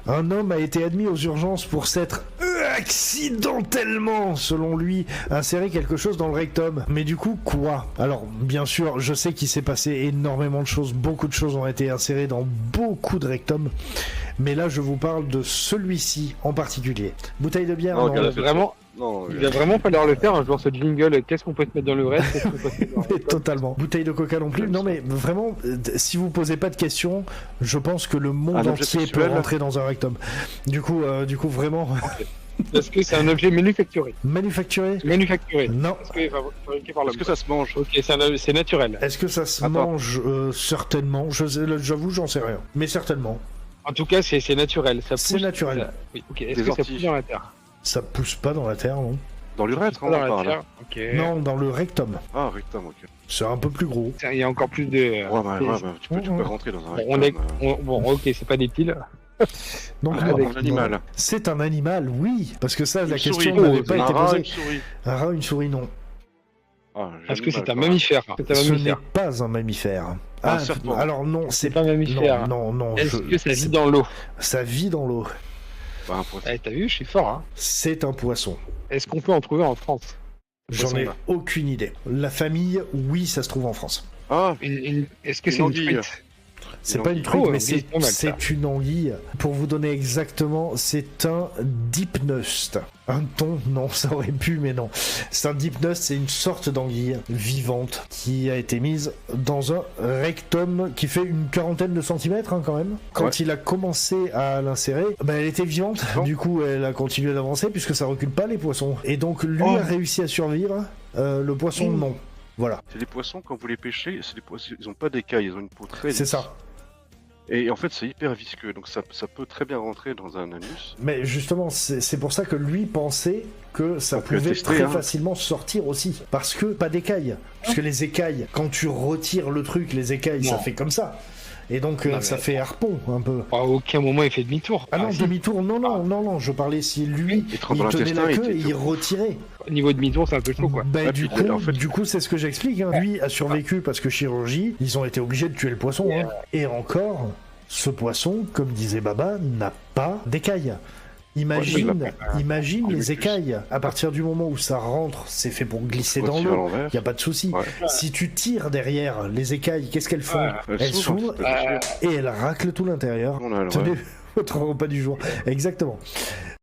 Un homme a été admis aux urgences pour s'être accidentellement, selon lui, inséré quelque chose dans le rectum. Mais du coup, quoi? Alors, bien sûr, je sais qu'il s'est passé énormément de choses, beaucoup de choses ont été insérées dans beaucoup de rectums, mais là, je vous parle de celui-ci en particulier. Bouteille de bière, non, Vraiment. Non, Il va vraiment falloir le faire un jour, ce jingle. Qu'est-ce qu'on peut se mettre dans le reste, qu'est-ce qu'on peut se mettre dans le mais reste. totalement. Bouteille de coca non plus. Non, mais vraiment, si vous posez pas de questions, je pense que le monde Un objet entier peut sexuel rentrer dans un rectum. Du coup, vraiment, Est-ce que c'est un objet manufacturé? manufacturé? Manufacturé. Non. Est-ce qu'il est fabriqué par l'homme? Est-ce que ça se mange? Ok, c'est naturel. Est-ce que ça se Attends. mange? Certainement. J'avoue, j'en sais rien. Mais certainement. En tout cas, c'est naturel. Ça pousse. C'est naturel. Oui, ok. Est-ce Des que ça orties. pousse dans la terre? Ça pousse pas dans la terre, non? Dans l'urètre, on Dans en la parle. terre. Ok. Non, dans le rectum. Ah, rectum, ok. C'est un peu plus gros. Tiens, il y a encore plus de. Tu peux rentrer dans un rectum. On est... Bon, ok, c'est pas des piles. Donc, Ah, non, un animal. non. C'est un animal, oui. Parce que ça, la Une question souris. n'avait pas Un été rat, posée. une souris. Un rat, une souris, non. Ah, Est-ce que c'est un animal, mammifère? C'est un Ce n'est mammifère. pas un mammifère. Un serpent. Alors non, C'est c'est pas un mammifère. Non, non, non. Est-ce que ça vit dans l'eau? Ça vit dans l'eau. Bah, un poisson. Eh, t'as vu, je suis fort, hein. C'est un poisson. Est-ce qu'on peut en trouver en France? J'en ai Poisson-là. aucune idée. La famille, oui, ça se trouve en France. Ah, Est-ce que Une c'est une anguille. truite? C'est Une pas une anguille. truite, Oh, mais c'est pas mal, ça. c'est une anguille. Pour vous donner exactement, c'est un dipneust. Un thon, non, ça aurait pu, mais non. C'est un dipneust, c'est une sorte d'anguille vivante qui a été mise dans un rectum qui fait une quarantaine de centimètres quand même. Quand Ouais. il a commencé à l'insérer, elle était vivante. Bon. Du coup, elle a continué d'avancer puisque ça recule pas les poissons. Et donc, lui Oh. a réussi à survivre. Le poisson, non. Voilà, c'est des poissons, quand vous les pêchez, c'est des poissons, ils ont pas d'écailles, ils ont une peau très c'est lisse. ça. Et en fait, c'est hyper visqueux, donc ça peut très bien rentrer dans un anus. Mais justement, c'est pour ça que lui pensait que ça On peut le pouvait tester, très hein. facilement sortir aussi. Parce que pas d'écailles. Parce que les écailles, quand tu retires le truc, les écailles, ça Non. fait comme ça. Et donc Non, mais ça fait harpon un peu. À aucun moment il fait demi-tour. Ah non, si. demi-tour, non, je parlais si lui, Il trempe il dans tenait la l'intestin, queue et il il retirait. Au niveau demi-tour, c'est un peu chaud, quoi. Ben, Ah, du puis, coup, en fait- du coup, c'est ce que j'explique. Hein. Lui a survécu parce que chirurgie, ils ont été obligés de tuer le poisson. Hein. Et encore, ce poisson, comme disait Baba, n'a pas d'écailles. Imagine, Ouais, imagine un les mucus. écailles. À partir du moment où ça rentre, c'est fait pour glisser dans Retire à l'eau. l'envers. Il n'y a pas de souci. Ouais. Si tu tires derrière les écailles, qu'est-ce qu'elles font? Ouais. Elles s'ouvrent c'est pas sûr. et elles raclent tout l'intérieur. On a le Tenez vrai. votre repas du jour. Exactement.